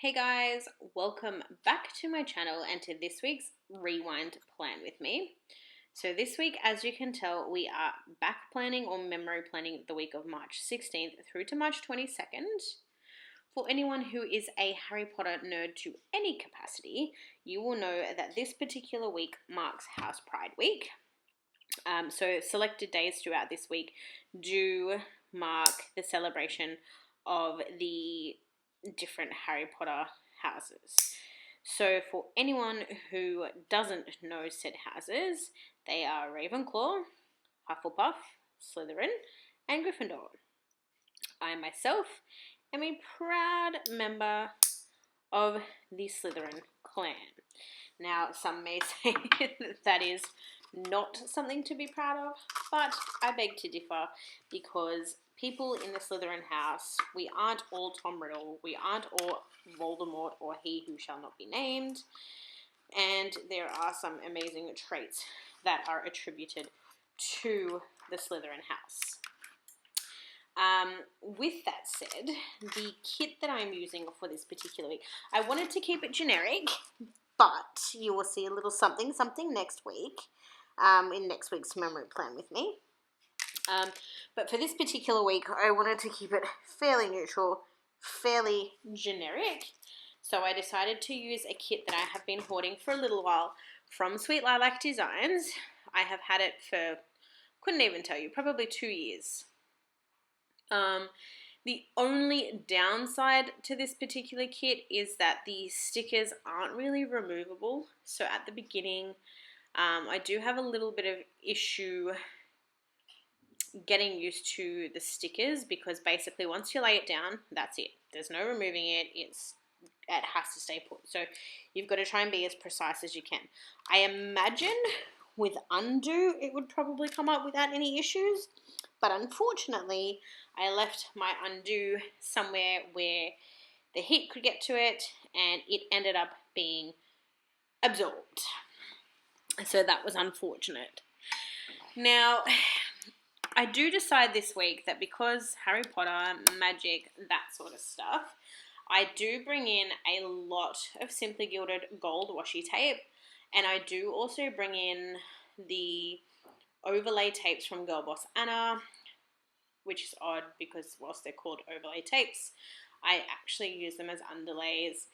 Hey guys, welcome back to my channel and to this week's Rewind Plan with me. So this week, as you can tell, we are back planning or memory planning the week of March 16th through to March 22nd. For anyone who is a Harry Potter nerd to any capacity, you will know that this particular week marks House Pride Week. So selected days throughout this week do mark the celebration of the different Harry Potter houses. So for anyone who doesn't know said houses, they are Ravenclaw, Hufflepuff, Slytherin, and Gryffindor. I myself am a proud member of the Slytherin clan. Now, some may say that is not something to be proud of, but I beg to differ because people in the Slytherin house, we aren't all Tom Riddle, we aren't all Voldemort or he who shall not be named, and there are some amazing traits that are attributed to the Slytherin house. With that said, the kit that I'm using for this particular week, I wanted to keep it generic, but you will see a little something next week, in next week's memory plan with me. But for this particular week, I wanted to keep it fairly neutral, fairly generic. So I decided to use a kit that I have been hoarding for a little while from Sweet Lilac Designs. I have had it for, couldn't even tell you, probably 2 years. The only downside to this particular kit is that the stickers aren't really removable. So at the beginning, I do have a little bit of issue getting used to the stickers because basically once you lay it down, that's it. There's no removing it. It has to stay put. So you've got to try and be as precise as you can. I imagine with undo, it would probably come up without any issues. But unfortunately, I left my undo somewhere where the heat could get to it and it ended up being absorbed. So that was unfortunate. Now, I do decide this week that because Harry Potter, magic, that sort of stuff, I do bring in a lot of Simply Gilded gold washi tape, and I do also bring in the overlay tapes from Girl Boss Anna, which is odd because whilst they're called overlay tapes, I actually use them as underlays,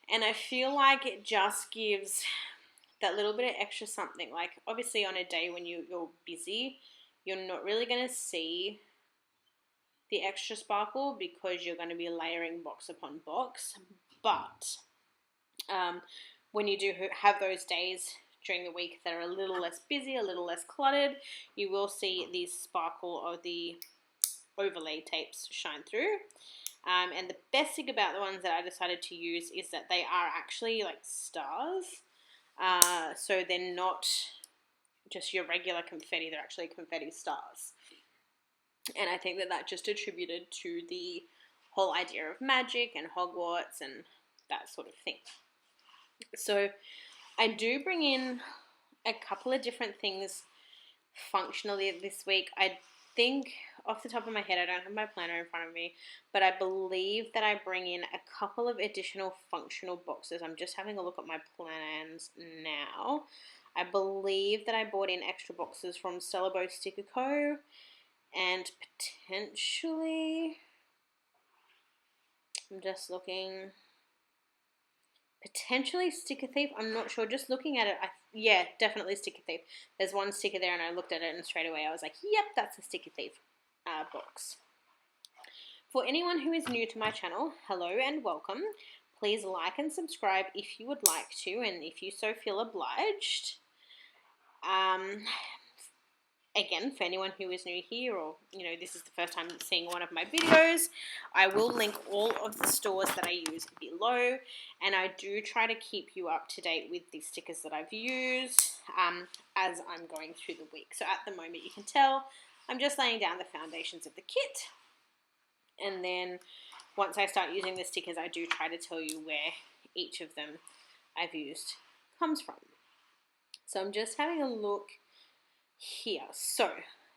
and I feel like it just gives that little bit of extra something. Like obviously on a day when you're busy, you're not really going to see the extra sparkle because you're going to be layering box upon box. But when you do have those days during the week that are a little less busy, a little less cluttered, you will see the sparkle of the overlay tapes shine through. And the best thing about the ones that I decided to use is that they are actually like stars. So they're not just your regular confetti, they're actually confetti stars. And I think that just attributed to the whole idea of magic and Hogwarts and that sort of thing. So I do bring in a couple of different things functionally this week. I think off the top of my head, I don't have my planner in front of me, but I believe that I bring in a couple of additional functional boxes. I'm just having a look at my plans now. I believe that I bought in extra boxes from Spellbound Sticker Co. and potentially, I'm just looking, potentially Sticker Thief. I'm not sure. Just looking at it, yeah, definitely Sticker Thief. There's one sticker there and I looked at it and straight away I was like, yep, that's a Sticker Thief box. For anyone who is new to my channel, hello and welcome. Please like and subscribe if you would like to and if you so feel obliged. Again, for anyone who is new here or, this is the first time seeing one of my videos, I will link all of the stores that I use below, and I do try to keep you up to date with the stickers that I've used as I'm going through the week. So at the moment, you can tell I'm just laying down the foundations of the kit, and then once I start using the stickers, I do try to tell you where each of them I've used comes from. So I'm just having a look here. So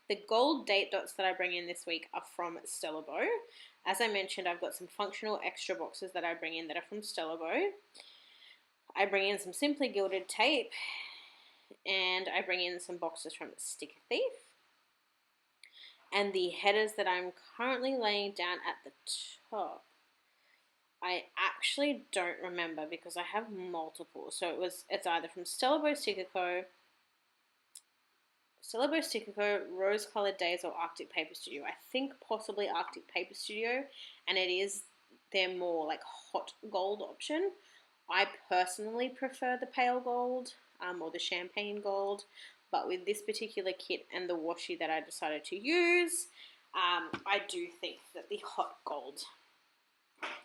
the gold date dots that I bring in this week are from Spellbound. As I mentioned, I've got some functional extra boxes that I bring in that are from Spellbound. I bring in some Simply Gilded tape, and I bring in some boxes from Sticker Thief. And the headers that I'm currently laying down at the top, I actually don't remember because I have multiple. So it's either from Spellbound Sticker Co., Rose Colored Days, or Arctic Paper Studio. I think possibly Arctic Paper Studio, and it is their more like hot gold option. I personally prefer the pale gold or the champagne gold, but with this particular kit and the washi that I decided to use, I do think that the hot gold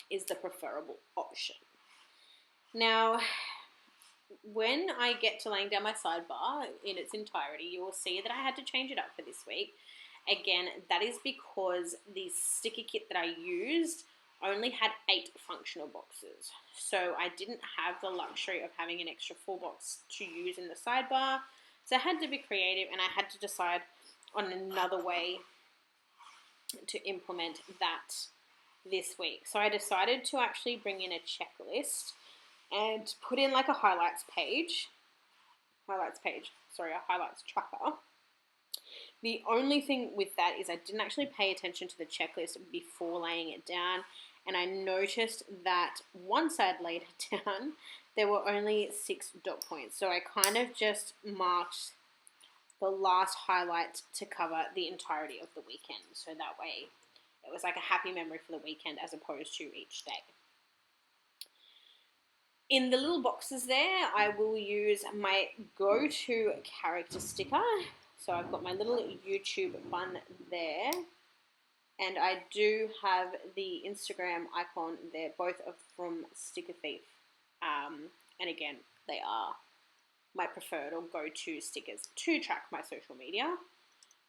is the preferable option. Now, when I get to laying down my sidebar in its entirety, you will see that I had to change it up for this week. Again, that is because the sticker kit that I used only had 8 functional boxes. So I didn't have the luxury of having an extra full box to use in the sidebar. So I had to be creative, and I had to decide on another way to implement that this week. So I decided to actually bring in a checklist and put in like a highlights tracker. The only thing with that is I didn't actually pay attention to the checklist before laying it down, and I noticed that once I'd laid it down, there were only 6 dot points. So I kind of just marked the last highlight to cover the entirety of the weekend. So that way it was like a happy memory for the weekend as opposed to each day. In the little boxes there, I will use my go-to character sticker. So I've got my little YouTube bun there. And I do have the Instagram icon there, both from Sticker Thief. And again, they are my preferred or go-to stickers to track my social media.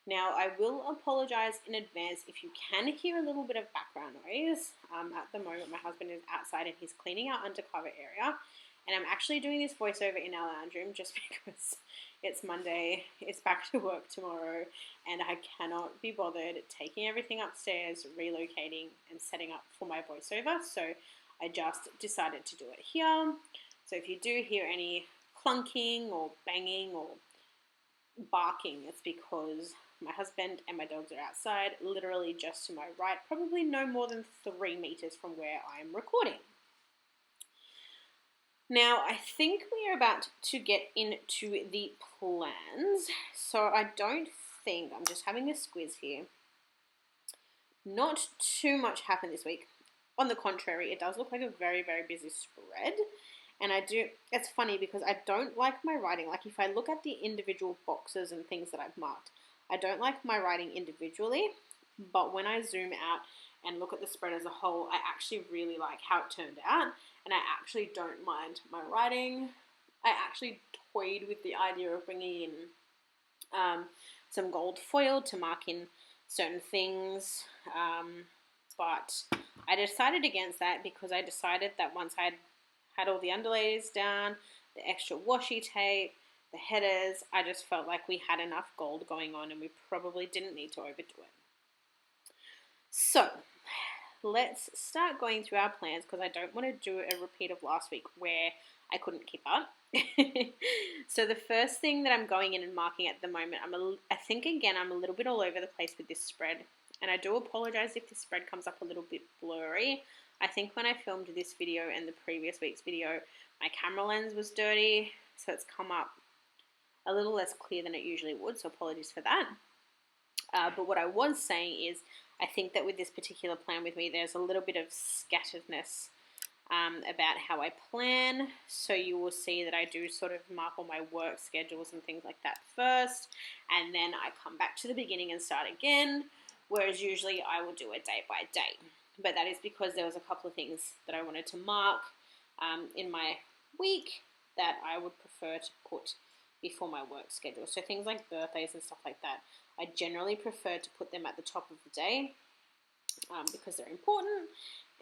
Now, I will apologise in advance if you can hear a little bit of background noise. At the moment, my husband is outside and he's cleaning our undercover area. And I'm actually doing this voiceover in our lounge room just because it's Monday, it's back to work tomorrow, and I cannot be bothered taking everything upstairs, relocating, and setting up for my voiceover. So I just decided to do it here. So if you do hear any clunking or banging or barking, it's because my husband and my dogs are outside, literally just to my right, probably no more than 3 meters from where I'm recording. Now, I think we are about to get into the plans. So I don't think, I'm just having a squiz here. Not too much happened this week. On the contrary, it does look like a very, very busy spread. And it's funny because I don't like my writing. Like if I look at the individual boxes and things that I've marked, I don't like my writing individually. But when I zoom out and look at the spread as a whole, I actually really like how it turned out. And I actually don't mind my writing. I actually toyed with the idea of bringing in some gold foil to mark in certain things. But I decided against that because I decided that once I had all the underlays down, the extra washi tape, the headers, I just felt like we had enough gold going on and we probably didn't need to overdo it. So let's start going through our plans because I don't want to do a repeat of last week where I couldn't keep up. So the first thing that I'm going in and marking at the moment, I think again I'm a little bit all over the place with this spread, and I do apologize if this spread comes up a little bit blurry. I think when I filmed this video and the previous week's video, my camera lens was dirty, so it's come up a little less clear than it usually would, so apologies for that. But what I was saying is, I think that with this particular plan with me, there's a little bit of scatteredness about how I plan. So you will see that I do sort of mark all my work schedules and things like that first, and then I come back to the beginning and start again, whereas usually I will do it day by day. But that is because there was a couple of things that I wanted to mark in my week that I would prefer to put before my work schedule. So things like birthdays and stuff like that, I generally prefer to put them at the top of the day because they're important,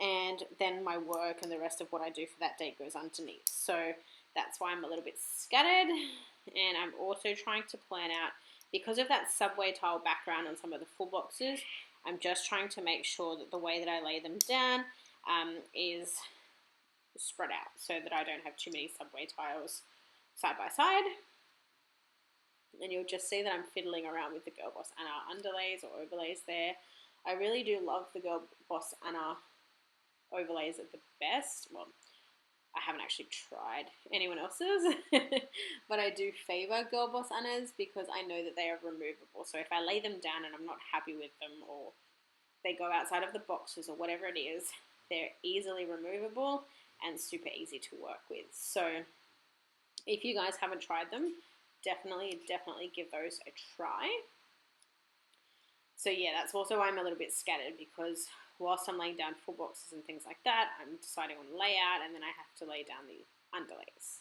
and then my work and the rest of what I do for that day goes underneath. So that's why I'm a little bit scattered, and I'm also trying to plan out, because of that subway tile background on some of the full boxes, I'm just trying to make sure that the way that I lay them down is spread out so that I don't have too many subway tiles side by side. And you'll just see that I'm fiddling around with the Girl Boss Anna underlays or overlays there. I really do love the Girl Boss Anna overlays at the best. Well, I haven't actually tried anyone else's, but I do favour Girl Boss Anna's because I know that they are removable. So if I lay them down and I'm not happy with them, or they go outside of the boxes or whatever it is, they're easily removable and super easy to work with. So if you guys haven't tried them, definitely give those a try. So yeah, that's also why I'm a little bit scattered, because whilst I'm laying down full boxes and things like that, I'm deciding on layout, and then I have to lay down the underlays.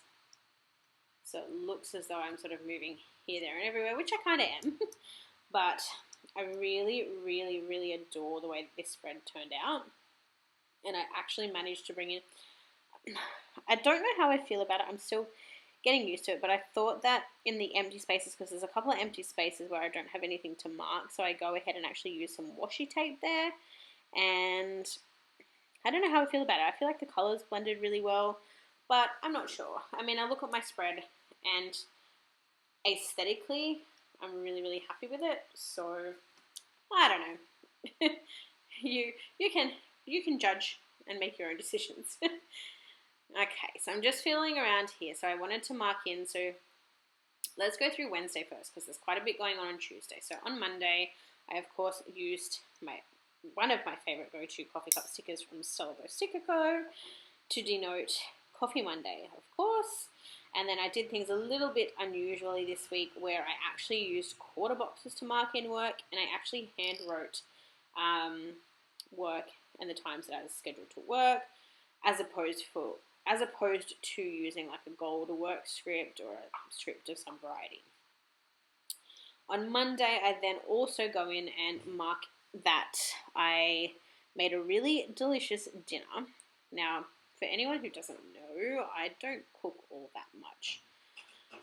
So it looks as though I'm sort of moving here, there, and everywhere, which I kind of am. But I really adore the way that this spread turned out. And I actually managed to bring in... I don't know how I feel about it. I'm still getting used to it, but I thought that in the empty spaces, because there's a couple of empty spaces where I don't have anything to mark, so I go ahead and actually use some washi tape there, and I don't know how I feel about it. I feel like the colours blended really well, but I'm not sure. I mean, I look at my spread, and aesthetically, I'm really happy with it, so I don't know. you can judge and make your own decisions. Okay, so I'm just feeling around here. So I wanted to mark in. So let's go through Wednesday first, because there's quite a bit going on Tuesday. So on Monday, I of course used one of my favorite go-to coffee cup stickers from Spellbound Sticker Co. to denote Coffee Monday, of course. And then I did things a little bit unusually this week, where I actually used quarter boxes to mark in work, and I actually hand wrote work and the times that I was scheduled to work, as opposed to using like a gold work script or a script of some variety. On Monday, I then also go in and mark that I made a really delicious dinner. Now, for anyone who doesn't know, I don't cook all that much.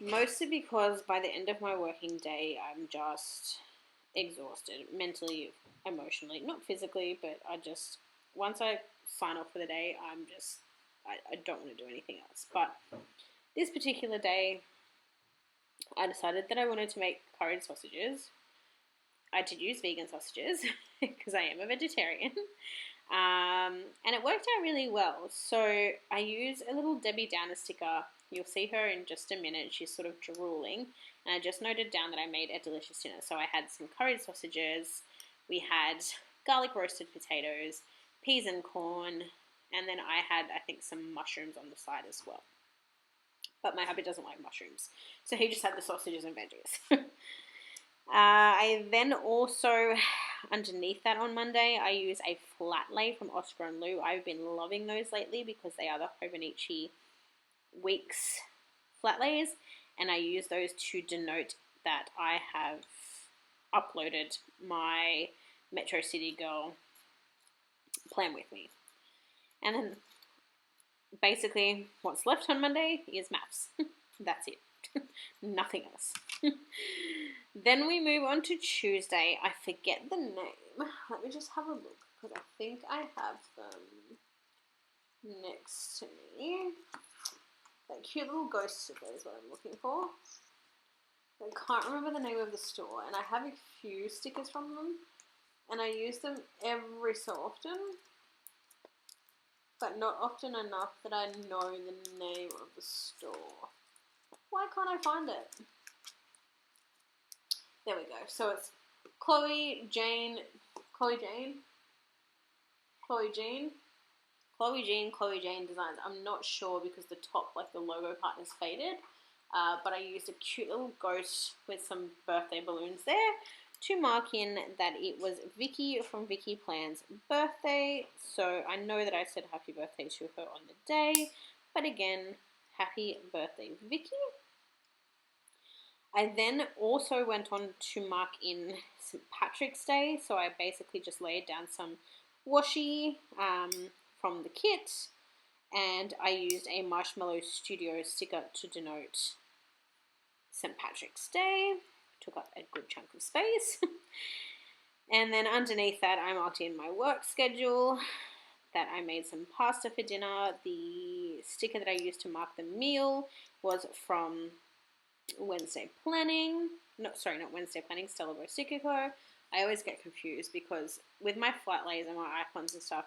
Mostly because by the end of my working day, I'm just exhausted, mentally, emotionally, not physically, but once I sign off for the day, I don't want to do anything else. But this particular day, I decided that I wanted to make curried sausages. I did use vegan sausages because I am a vegetarian. And it worked out really well. So I use a little Debbie Downer sticker. You'll see her in just a minute. She's sort of drooling. And I just noted down that I made a delicious dinner. So I had some curried sausages. We had garlic roasted potatoes, peas and corn, and then I had, I think, some mushrooms on the side as well. But my hubby doesn't like mushrooms, so he just had the sausages and veggies. I then also, underneath that on Monday, I use a flat lay from Oscar & Lou. I've been loving those lately because they are the Hobonichi Weeks flat lays, and I use those to denote that I have uploaded my Metro City Girl plan with me. And then basically what's left on Monday is maths. That's it. Nothing else. Then we move on to Tuesday. I forget the name. Let me just have a look, because I think I have them next to me. That cute little ghost sticker is what I'm looking for. I can't remember the name of the store, and I have a few stickers from them, and I use them every so often, but not often enough that I know the name of the store. Why can't I find it? There we go. So it's Chloe Jean Designs. I'm not sure because the top, like the logo part, is faded. But I used a cute little ghost with some birthday balloons there to mark in that it was Vicky from Vicky Plan's birthday. So I know that I said happy birthday to her on the day, but again, happy birthday, Vicky. I then also went on to mark in St. Patrick's Day. So I basically just laid down some washi from the kit, and I used a Marshmallow Studio sticker to denote St. Patrick's Day. Took up a good chunk of space. And then underneath that, I marked in my work schedule, that I made some pasta for dinner. The sticker that I used to mark the meal was from Wednesday Planning. Not Wednesday Planning, Spellbound Sticker Co. I always get confused because with my flat lays and my icons and stuff,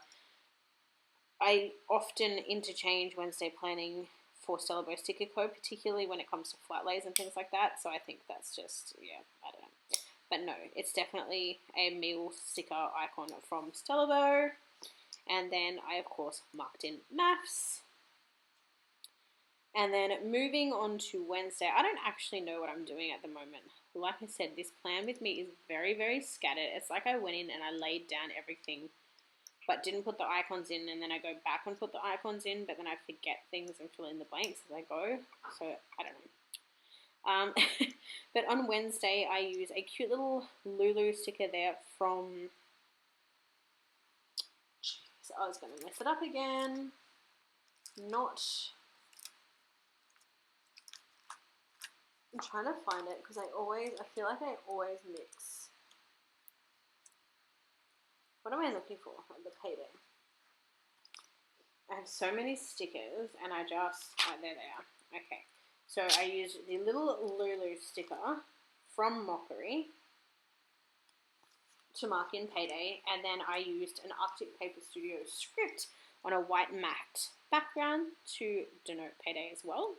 I often interchange Wednesday Planning for Spellbound Sticker Co., particularly when it comes to flat lays and things like that. So I think that's just, yeah, I don't know. But no, it's definitely a meal sticker icon from Spellbound. And then I, of course, marked in maths. And then moving on to Wednesday, I don't actually know what I'm doing at the moment. Like I said, this plan with me is very, very scattered. It's like I went in and I laid down everything, but didn't put the icons in, and then I go back and put the icons in, but then I forget things and fill in the blanks as I go. So, I don't know. But on Wednesday, I use a cute little Lulu sticker there from... So I was going to mess it up again. I'm trying to find it because I feel like I always mix. What am I looking for? The payday. I have so many stickers and I just, there they are. Okay. So I used the little Lulu sticker from Mockery to mark in payday, and then I used an Arctic Paper Studio script on a white matte background to denote payday as well.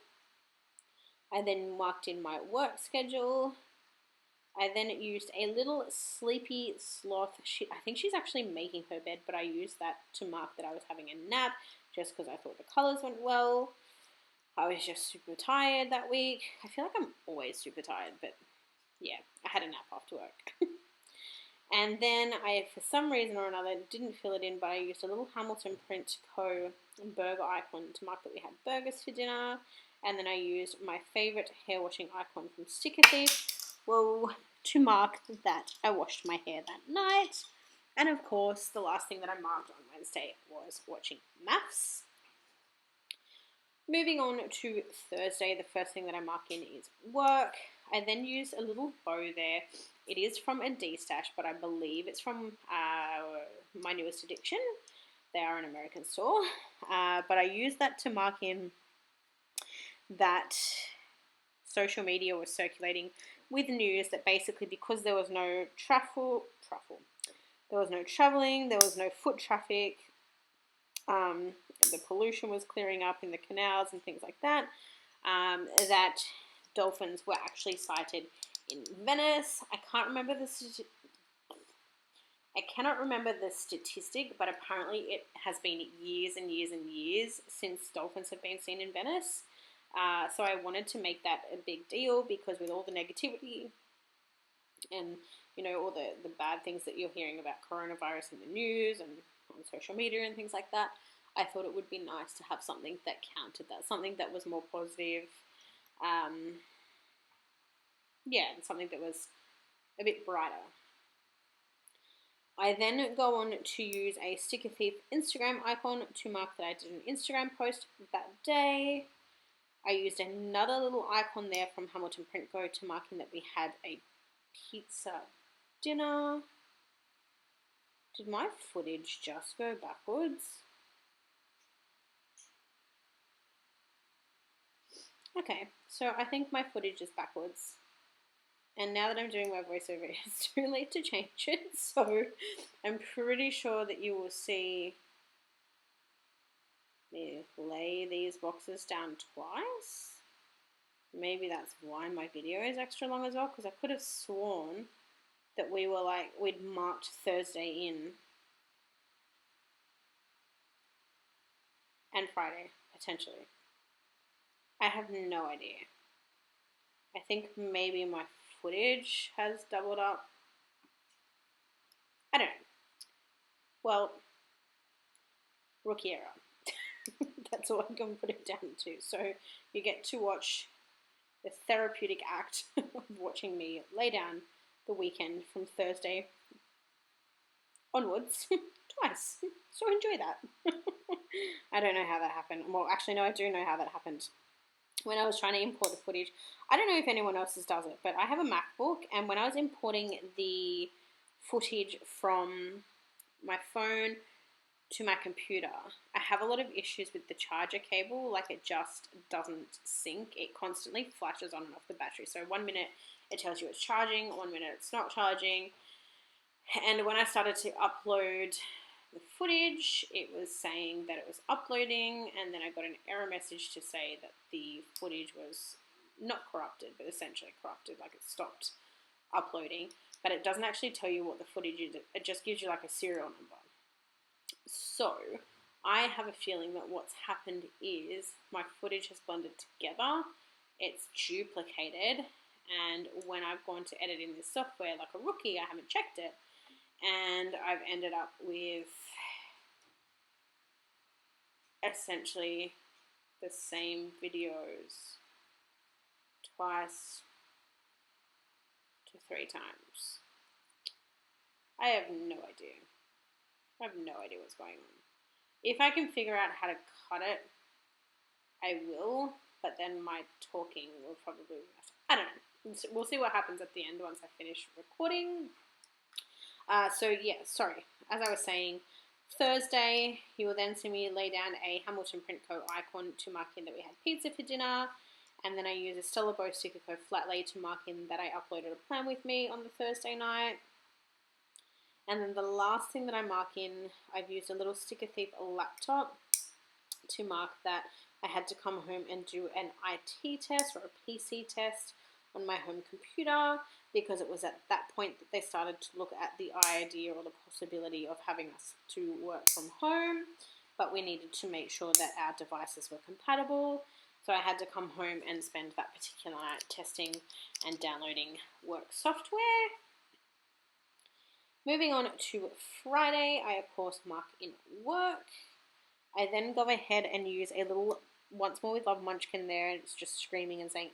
I then marked in my work schedule. I then used a little sleepy sloth. I think she's actually making her bed, but I used that to mark that I was having a nap just because I thought the colours went well. I was just super tired that week. I feel like I'm always super tired, but yeah, I had a nap after work. And then I, for some reason or another, didn't fill it in, but I used a little Hamilton Print Co. burger icon to mark that we had burgers for dinner. And then I used my favourite hair washing icon from Sticker Thief, to mark that I washed my hair that night. And of course, the last thing that I marked on Wednesday was watching maths. Moving on to Thursday, the first thing that I mark in is work. I then use a little bow there. It is from a D-Stash, but I believe it's from My Newest Addiction. They are an American store. But I used that to mark in that social media was circulating with news that basically because there was no there was no traveling, there was no foot traffic, the pollution was clearing up in the canals and things like that, that dolphins were actually sighted in Venice. I cannot remember the statistic, but apparently it has been years and years and years since dolphins have been seen in Venice. So I wanted to make that a big deal because with all the negativity and, you know, all the bad things that you're hearing about coronavirus in the news and on social media and things like that, I thought it would be nice to have something that countered that, something that was more positive, and something that was a bit brighter. I then go on to use a Sticker Thief Instagram icon to mark that I did an Instagram post that day. I used another little icon there from Hamilton Print Co. to marking that we had a pizza dinner. Did my footage just go backwards? Okay, so I think my footage is backwards. And now that I'm doing my voiceover, it's too late to change it. So I'm pretty sure that you will see me lay these boxes down twice. Maybe that's why my video is extra long as well, because I could have sworn that we'd marked Thursday in and Friday, potentially. I have no idea. I think maybe my footage has doubled up. I don't know. Well, rookie error. That's all I can put it down to. So you get to watch the therapeutic act of watching me lay down the weekend from Thursday onwards twice. So enjoy that. I don't know how that happened. Well, actually, no, I do know how that happened. When I was trying to import the footage, I don't know if anyone else's does it, but I have a MacBook, and when I was importing the footage from my phone to my computer. I have a lot of issues with the charger cable, like it just doesn't sync. It constantly flashes on and off the battery. So 1 minute it tells you it's charging, 1 minute it's not charging. And when I started to upload the footage, it was saying that it was uploading, and then I got an error message to say that the footage was not corrupted, but essentially corrupted, like it stopped uploading. But it doesn't actually tell you what the footage is. It just gives you like a serial number. So I have a feeling that what's happened is my footage has blended together, it's duplicated, and when I've gone to edit in this software like a rookie, I haven't checked it, and I've ended up with essentially the same videos twice to 3 times. I have no idea. I have no idea what's going on. If I can figure out how to cut it, I will, but then my talking will probably, I don't know. We'll see what happens at the end once I finish recording. So yeah, sorry. As I was saying, Thursday, he will then see me lay down a Hamilton Print Co. icon to mark in that we had pizza for dinner, and then I use a Stella Bow Sticker Co. flat lay to mark in that I uploaded a plan with me on the Thursday night. And then the last thing that I mark in, I've used a little Sticker Thief laptop to mark that I had to come home and do an IT test or a PC test on my home computer, because it was at that point that they started to look at the idea or the possibility of having us to work from home, but we needed to make sure that our devices were compatible. So I had to come home and spend that particular night testing and downloading work software. Moving on to Friday, I of course mark in work. I then go ahead and use a little Once More with Love munchkin there, and it's just screaming and saying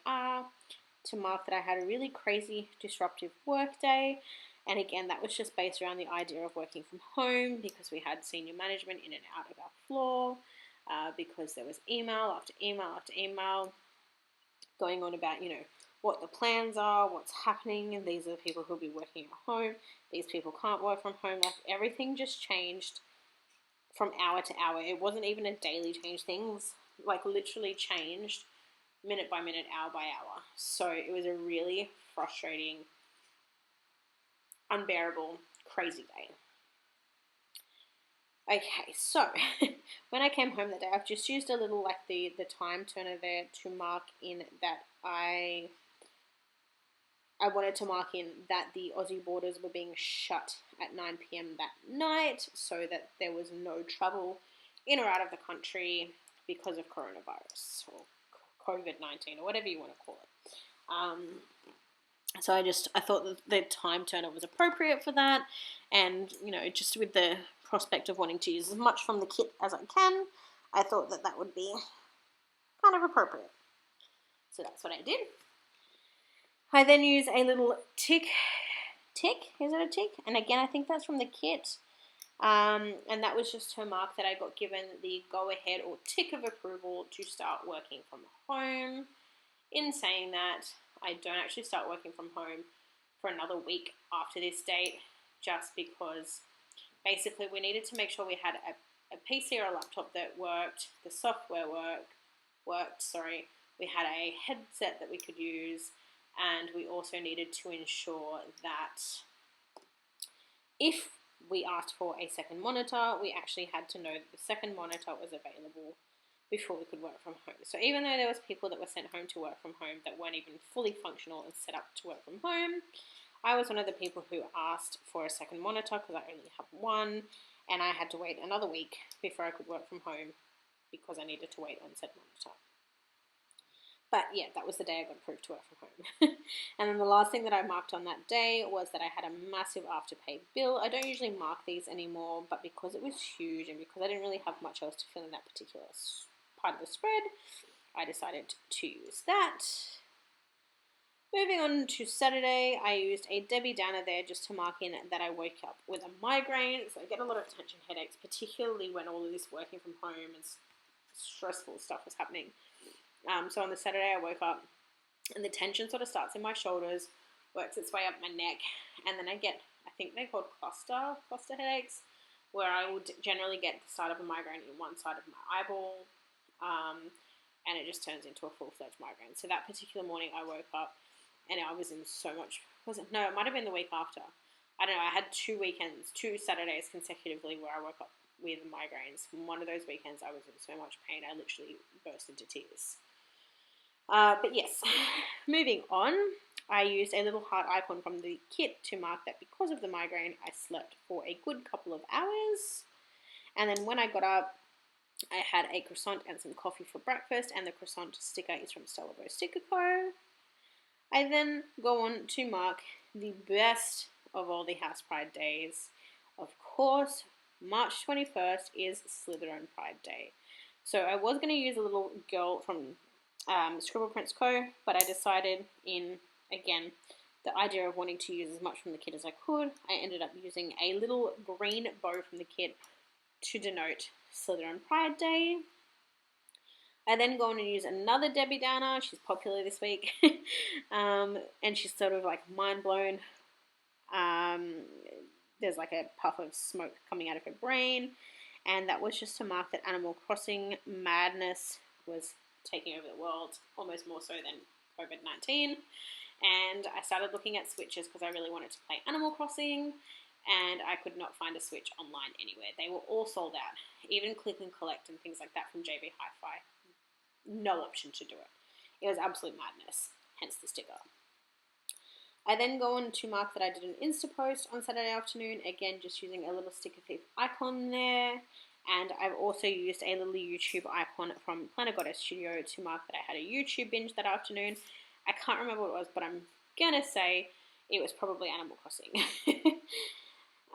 to mark that I had a really crazy disruptive work day. And again, that was just based around the idea of working from home, because we had senior management in and out of our floor, because there was email after email after email going on about, what the plans are, what's happening, and these are the people who'll be working at home. These people can't work from home. Like, everything just changed from hour to hour. It wasn't even a daily change. Things, like, literally changed minute by minute, hour by hour. So it was a really frustrating, unbearable, crazy day. Okay, so when I came home that day, I've just used a little, like, the time turner there to mark in that I wanted to mark in that the Aussie borders were being shut at 9 p.m. that night, so that there was no travel in or out of the country because of coronavirus or COVID-19 or whatever you want to call it. So I thought that the time turner was appropriate for that, and just with the prospect of wanting to use as much from the kit as I can, I thought that that would be kind of appropriate. So that's what I did. I then use a little tick, is it a tick? And again, I think that's from the kit. And that was just to mark that I got given the go-ahead or tick of approval to start working from home. In saying that, I don't actually start working from home for another week after this date, just because basically we needed to make sure we had a PC or a laptop that worked, the software worked, we had a headset that we could use, and we also needed to ensure that if we asked for a second monitor, we actually had to know that the second monitor was available before we could work from home. So even though there was people that were sent home to work from home that weren't even fully functional and set up to work from home, I was one of the people who asked for a second monitor because I only have one, and I had to wait another week before I could work from home because I needed to wait on said monitor. But yeah, that was the day I got approved to work from home. And then the last thing that I marked on that day was that I had a massive Afterpay bill. I don't usually mark these anymore, but because it was huge and because I didn't really have much else to fill in that particular part of the spread, I decided to use that. Moving on to Saturday, I used a Debbie Downer there just to mark in that I woke up with a migraine. So I get a lot of tension headaches, particularly when all of this working from home and stressful stuff was happening. So on the Saturday, I woke up and the tension sort of starts in my shoulders, works its way up my neck, and then I get I think they're called cluster headaches, where I would generally get the start of a migraine in one side of my eyeball, and it just turns into a full-fledged migraine. So that particular morning I woke up and I was in so much, it might have been the week after. I don't know, I had 2 Saturdays consecutively where I woke up with migraines. One of those weekends I was in so much pain I literally burst into tears. But yes, moving on, I used a little heart icon from the kit to mark that because of the migraine, I slept for a good couple of hours. And then when I got up, I had a croissant and some coffee for breakfast, and the croissant sticker is from Spellbound Sticker Co. I then go on to mark the best of all the House Pride days. Of course, March 21st is Slytherin Pride Day. So I was going to use a little girl from Scribble Prints Co., but I decided again, the idea of wanting to use as much from the kit as I could, I ended up using a little green bow from the kit to denote Slytherin Pride Day. I then go on and use another Debbie Downer. She's popular this week. And she's sort of like mind blown. There's like a puff of smoke coming out of her brain. And that was just to mark that Animal Crossing madness was taking over the world, almost more so than COVID-19. And I started looking at Switches because I really wanted to play Animal Crossing. And I could not find a Switch online anywhere. They were all sold out. Even click and collect and things like that from JB Hi-Fi. No option to do it. It was absolute madness, hence the sticker. I then go on to mark that I did an Insta post on Saturday afternoon, again just using a little Sticker Thief icon there. And I've also used a little YouTube icon from Marshmallow Studio to mark that I had a YouTube binge that afternoon. I can't remember what it was, but I'm going to say it was probably Animal Crossing.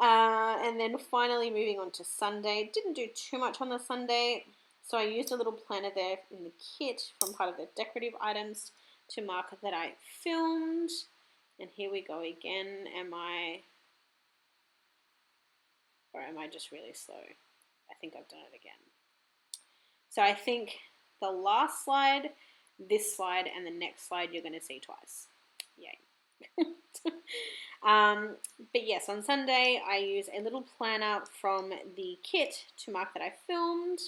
And then finally moving on to Sunday. Didn't do too much on the Sunday. So I used a little planner there in the kit from part of the decorative items to mark that I filmed. And here we go again. Am I just really slow? I think I've done it again. So I think the last slide, this slide, and the next slide you're going to see twice. Yay. But yes, on Sunday I use a little planner from the kit to mark that I filmed.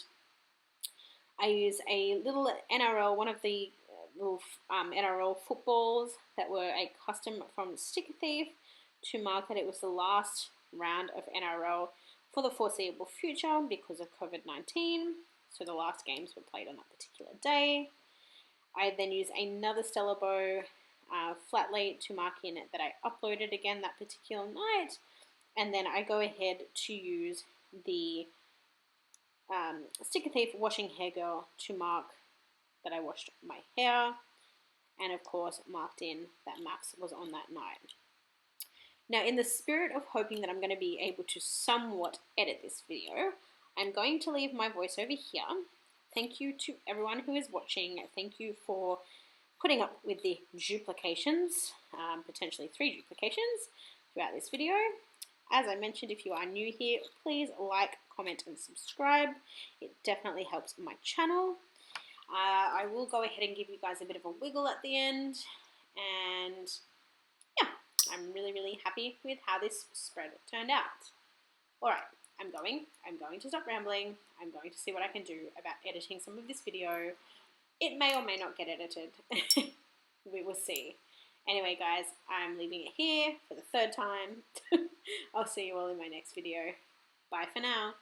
I use a little NRL, one of the little NRL footballs that were a custom from Sticker Thief to mark that it was the last round of NRL for the foreseeable future because of COVID-19. So the last games were played on that particular day. I then use another Stellar Bow flatly to mark in that I uploaded again that particular night. And then I go ahead to use the Sticker Thief Washing Hair Girl to mark that I washed my hair, and of course marked in that Max was on that night. Now, in the spirit of hoping that I'm going to be able to somewhat edit this video, I'm going to leave my voice over here. Thank you to everyone who is watching. Thank you for putting up with the duplications, potentially 3 duplications throughout this video. As I mentioned, if you are new here, please like, comment, and subscribe. It definitely helps my channel. I will go ahead and give you guys a bit of a wiggle at the end. And yeah, I'm really, really happy with how this spread turned out. Alright, I'm going to stop rambling. I'm going to see what I can do about editing some of this video. It may or may not get edited. We will see. Anyway, guys, I'm leaving it here for the 3rd time. I'll see you all in my next video. Bye for now.